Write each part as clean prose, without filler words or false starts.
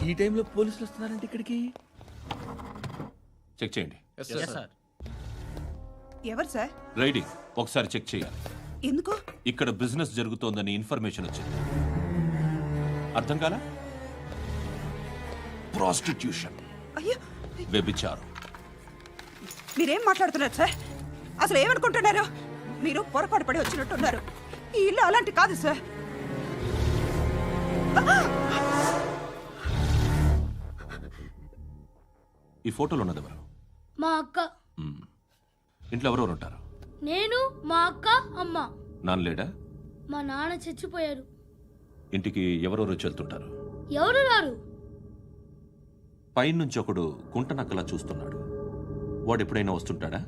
ఈ టైంలో పోలీసులు వస్తున్నారంటే ఇక్కడికి. చెక్ చేయండి. ఎవరు సార్? రైడింగ్ ఒకసారి చెక్ చేయాలి. ఎందుకు? ఇక్కడ బిజినెస్ జరుగుతోందని ఇన్ఫర్మేషన్ వచ్చింది. అర్థం కాలా? ప్రాస్టిట్యూషన్, అయ్యో, వ్యభిచారం. మీరేం మాట్లాడుతున్నారు సార్? అసలు ఏమనుకుంటున్నారు? మీరు పొరపాటు పడి వచ్చినట్టున్నారు. ఈ ఇల్లు అలాంటి కాదు సార్. ఈ ఫోటోలో ఉన్నది ఎవరు? మా అక్క. ఇంట్లో ఎవరెవరు ఉంటారు? నేను, మా అక్క, అమ్మ. నాన్న లేడా? మా నాన్న చచ్చిపోయారు. ఇంటికి ఎవరెవరు వచ్చి వెళ్తుంటారు? ఎవరు రారు. పైనుంచి ఒకడు గుంటనక్కలా చూస్తున్నాడు. వాడు ఎప్పుడైనా వస్తుంటాడా?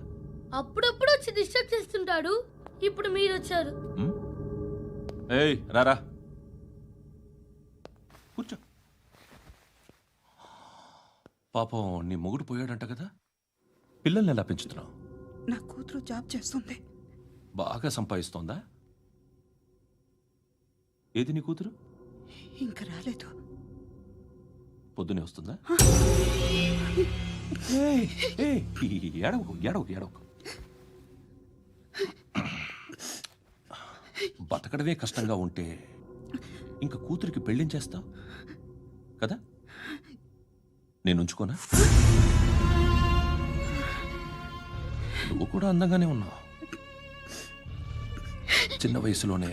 అప్పుడప్పుడు వచ్చి డిస్టర్బ్ చేస్తుంటాడు. ఇప్పుడు మీరు వచ్చారు. ఏయ్ రారా, కూర్చో. పాపం నీ మొగుడు పోయాడంట కదా, పిల్లల్ని ఎలా పెంచుతున్నావు? నా కూతురు జాబ్ చేస్తుంది. బాగా సంపాదిస్తోందా? ఏది నీ కూతురు? ఇంకా రాలేదు. పొద్దునే వస్తుందా? ఏడవకు ఏడవకు ఏడవకు. బతకడమే కష్టంగా ఉంటే ఇంకా కూతురికి పెళ్ళించేస్తావు కదా? నేను ఉంచుకోనా? నువ్వు కూడా అందంగానే ఉన్నావు. చిన్న వయసులోనే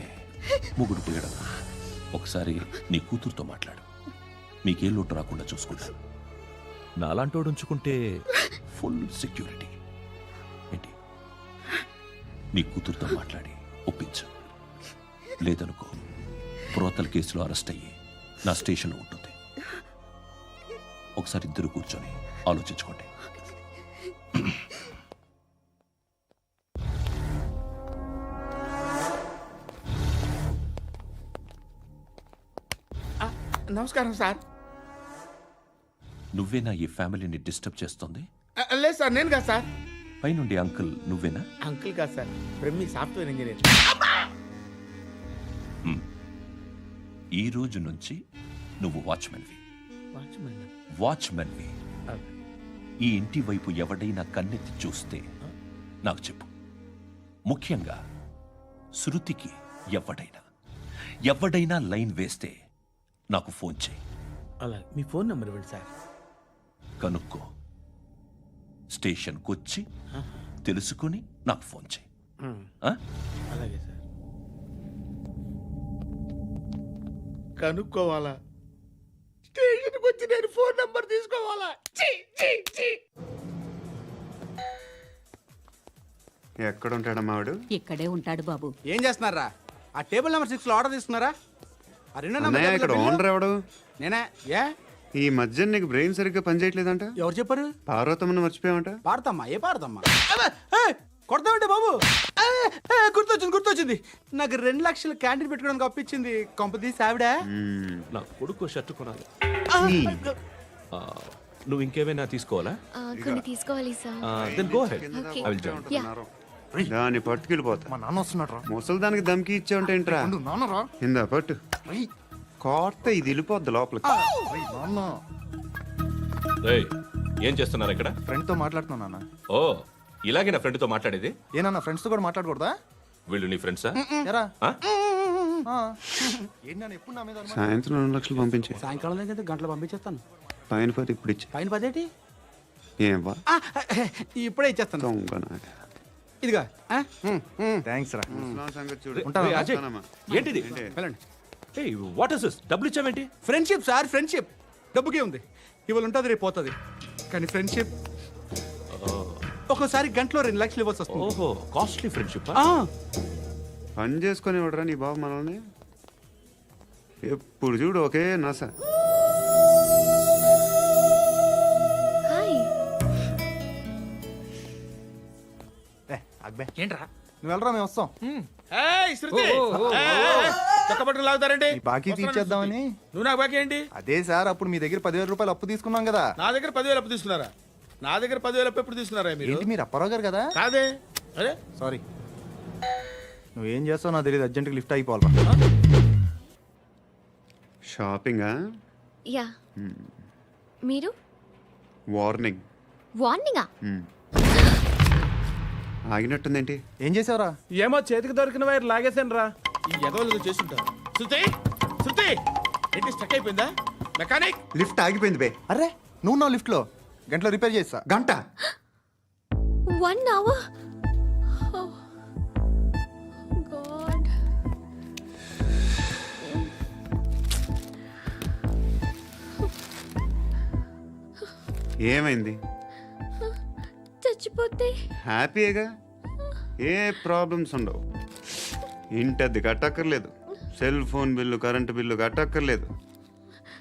ముగ్గురు పోయడం. ఒకసారి నీ కూతురుతో మాట్లాడు. మీకే లోటు రాకుండా చూసుకుంటా. నాలాంటోడు ఉంచుకుంటే ఫుల్ సెక్యూరిటీ. ఏంటి? నీ కూతురుతో మాట్లాడి ఒప్పించు. లేదనుకో, ప్రోతల కేసులో అరెస్ట్ అయ్యి నా స్టేషన్లో ఉంటుంది. ఒకసారి ఇద్దరు కూర్చొని ఆలోచించుకోండి. నమస్కారం సార్. నువ్వేనా ఈ ఫ్యామిలీని డిస్టర్బ్ చేస్తుంది? లేదు సార్, నేను కాదు సార్. పైనుండి అంకుల్ నువ్వేనా? అంకుల్ కాదు సార్, బ్రహ్మి సాఫ్ట్వేర్ ఇంజనీర్. ఈ రోజు నుంచి నువ్వు వాచ్మెన్వి. వాచ్మెన్? వాచ్మెన్వి. ఈ ఇంటి వైపు ఎవడైనా కన్నెత్తి చూస్తే నాకు చెప్పు. ముఖ్యంగా శృతికి ఎవడైనా లైన్ వేస్తే నాకు ఫోన్ చేయి. అలా మీ ఫోన్ నెంబర్ ఇవ్వండి సార్. కనుక్కో, స్టేషన్కి వచ్చి తెలుసుకుని నాకు ఫోన్ చేయి. అలాగే సార్. కనుక్కోవాలా? స్టేషన్కి వచ్చి నేను ఫోన్ నెంబర్ తీసుకోవాలా? ఎక్కడ ఉంటాడమ్మా వాడు? ఇక్కడే ఉంటాడు బాబు. ఏం చేస్తున్నారా? ఆ టేబుల్ నెంబర్ 6 లో ఆర్డర్ తీసుకున్నారా? ఆ రెండో అన్నయ్య, ఇక్కడ ఓనర్ ఎవడు? నేనే. ఏ ఈ మధ్య నీకు బ్రెయిన్ సరిగ్గా పనిచేయట్లేదంట. ఎవరు చెప్పారు? పార్వతమ్మను మర్చిపోయామంట. పాడతామ్మా? ఏ పాడతామ్మా? కొడతామంటే బాబు. గుర్తొచ్చింది. నాకు 2 లక్షలు క్యాంటీన్ పెట్టుకోవడానికి అప్పించింది కొంపతీసి ఆవిడ. నా కొడుకు షర్ట్ కొనాలి. నువ్వు ఇంకేమైనా తీసుకోవాలా? కొన్ని తీసుకోవాలి sir. Then go ahead. I will join. దాన్ని పట్టుకెళ్ళిపోతా. మా నాన్న వస్తున్నాడు. ముసలి దానికి దమ్కి ఇచ్చావంటే ఏంట్రా? నాన్నరా ఇందా పట్టు. కోర్త ఇది వెళ్ళిపోద్ది లోపలికి. ఏం చేస్తున్నారు ఇక్కడ? ఫ్రెండ్ తో మాట్లాడుతున్నా నాన్న. ఓ, ఇలాగే నా ఫ్రెండ్ తో మాట్లాడేది? ఏనా ఫ్రెండ్స్ తో కూడా మాట్లాడకూడదా? వీళ్ళు నీ ఫ్రెండ్సా? ఎప్పుడు నా మీద సాయంత్రం 2 లక్షలు పంపించే. సాయంకాలం దగ్గర గంటలు పంపించేస్తాను. పైన 10 ఇప్పుడు ఇచ్చే. పైన 10 ఏం వా ఇప్పుడే ఇచ్చేస్తాను. ఇదిగా. థ్యాంక్స్ రా. సంగతి చూడు. ఉంటాను. అజయ్, ఏంటిది? వెళ్ళండి. What is this? డబ్బులు ఇచ్చావేంటి? Friendship sir, friendship. డబ్బుకే ఉంది. ఇవాళ ఉంటుంది, రేపు పోతుంది. కానీ ఫ్రెండ్షిప్ ఒక్కోసారి గంటలో 2 లక్షలు ఇవ్వాల్సి వస్తుంది. ఓహో, కాస్ట్లీ ఫ్రెండ్షిప్. పని చేసుకొని ఇవ్వడరా నీ బాబు మనల్ని. ఎప్పుడు చూడు ఒకే నస. ఏంట్రా నువ్వు వెళ్ళరా, మేము వస్తాం. లాగుతారండి. బాకీ తీర్చేద్దామని. నువ్వు నాకు బాకీ ఏంటి? అదే సార్, అప్పుడు మీ దగ్గర 10,000 రూపాయలు అప్పు తీసుకున్నాం కదా. నా దగ్గర 10,000 అప్పు తీసుకున్నారా? నా దగ్గర 10,000 అప్పు ఎప్పుడు తీసుకున్నారా మీరు? ఏంటి, మీరు అప్పారావు గారు కదా? కాదే. అరే సారీ. నువ్వేం చేస్తావు నాకు తెలియదు. అర్జెంట్గా లిఫ్ట్ అయిపోవాలరా. షాపింగా? యా మీరు వార్నింగ్. వార్నింగా? ఆగినట్టుందేంటి? ఏం చేసావురా? ఏమో చేతికి దొరికిన వైర్ లాగేశాను రా. ఈ ఎదవలు చేస్తుంటారు. శృతి శృతి ఏంటి స్టక్ అయిపోయిందా? మెకానిక్ లిఫ్ట్ ఆగిపోయింది బే. అరే నువ్వు నా లిఫ్ట్ లో గంటలో రిపేర్ చేస్తా. గంట 1 hour? Oh, God. ఏమైంది? చచ్చిపోతే హ్యాపీగా, ఏ ప్రాబ్లమ్స్ ఉండవు. ఇంటి అద్దె కట్టక్కర్లేదు, cell phone bill, current bill కట్టక్కర్లేదు,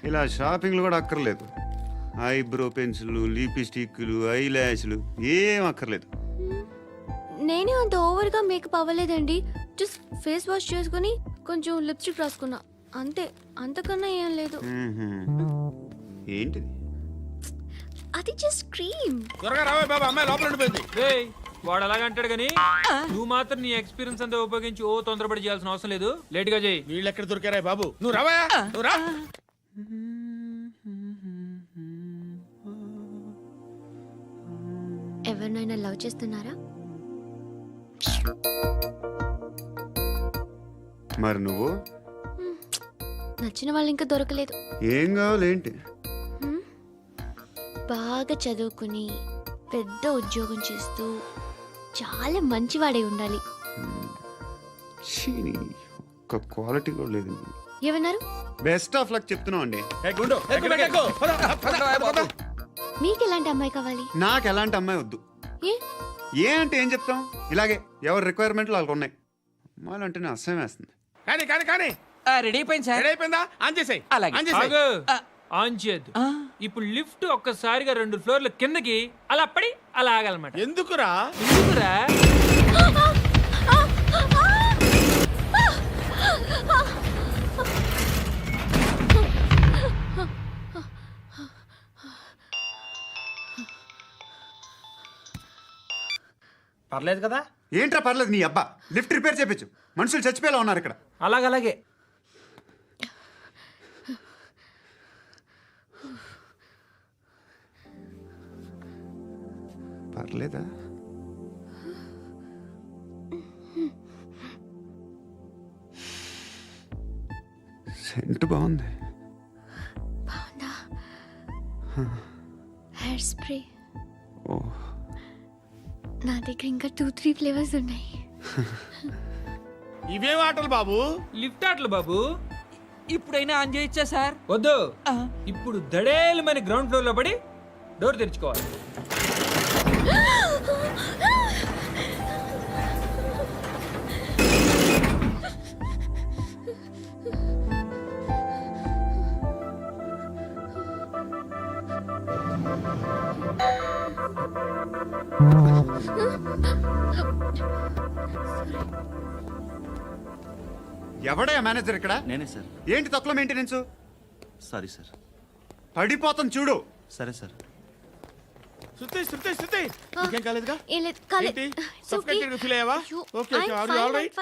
ఇలా షాపింగ్లు కూడా అక్కర్లేదు. ఐబ్రో పెన్సిల్, లిప్స్టిక్లు, ఐ ల్యాష్లు ఏం అక్కర్లేదు. నేనే అంత ఓవర్గా మేకప్ అవ్వలేదండి. జస్ట్ ఫేస్ వాష్ చేసుకుని కొంచెం లిప్స్టిక్ రాసుకున్నా అంతే. అంతకన్నా ఏం లేదు. ఏంటిది? అది జస్ట్ క్రీమ్. త్వరగా రావే బాబా, అమ్మాయి లోపల ఉండిపోయింది. వాడు అలాగంటాడు కానీ నువ్వు మాత్రం నీ ఎక్స్పీరియన్స్ అంతా ఉపయోగించి తొందరపడి చేయాల్సిన అవసరం లేదు. లేట్ గా చేయి. వీళ్ళు ఎక్కడ దొరికారా బాబు? నువ్వు రావా, నువ్వు రా. ఎవరినైనా లవ్ చేస్తున్నారా? మరి నువ్వు? నచ్చిన వాళ్ళు ఇంకా దొరకలేదు. ఏం కావాలి ఏంటి? బాగా చదువుకుని పెద్ద ఉద్యోగం చేస్తూ చాలా మంచివాడై ఉండాలి. చీనీ, ఒక్క క్వాలిటీ కూడా లేదు. ఏమన్నారు? బెస్ట్ ఆఫ్ లక్ చెప్తున్నావు అండి. ఏ గుండు, ఎక్కు, ఎక్కు. పద, పద, పద. మీకు ఎలాంటి అమ్మాయి కావాలి? నాకు ఎలాంటి అమ్మాయి వద్దు. ఏ ఏ అంటే ఏం చెప్తాం, ఇలాగే ఎవరి రిక్వైర్మెంట్లు వాళ్ళకు ఉన్నాయి. అమ్మాయిలు అంటేనే అసహ్యం వేస్తుంది. కానీ కానీ కానీ రెడీ అయిపోయింది సార్. రెడీ అయిపోయిందా? ఆన్ చేసేయ్. ఆన్ చేసేయ్. ఆన్ చేయద్దు. ఇప్పుడు లిఫ్ట్ ఒక్కసారిగా 2 ఫ్లోర్ల కిందకి అలా పడి అలా ఆగాలన్నమాట. ఎందుకురా? ఎందుకురా? పర్లేదు కదా? ఏంట్రా పర్లేదు నీ అబ్బా. లిఫ్ట్ రిపేర్ చేయించు, మనుషులు చచ్చిపోయేలా ఉన్నారు ఇక్కడ. అలాగే పర్లేదా? సెంట్ బాగుంది. బాగుందా? Hair spray. ఓ, నా దగ్గర ఇంకా 2-3 ఫ్లేవర్స్ ఉన్నాయి. ఇవేం ఆటలు బాబు? లిఫ్ట్ ఆటలు బాబు. ఇప్పుడైనా ఆన్ చేయొచ్చా సార్? వద్దు. ఇప్పుడు దడేలు మరి గ్రౌండ్ ఫ్లోర్ లో పడి డోర్ తెరుచుకోవాలి. ఎవడయ్యా మేనేజర్ ఇక్కడ? నేనే సార్. ఏంటి తక్కువ మెయింటెనెన్స్? Sorry sir. పడిపోతాం చూడు. సరే సార్. శృతి శృతి శృతి, నీకేం కాలేదుగా? ఏం లేదు, కాలేదు. ఏంటి? Suffocated గా ఫీల్ అయ్యావా? Okay okay, are you all right?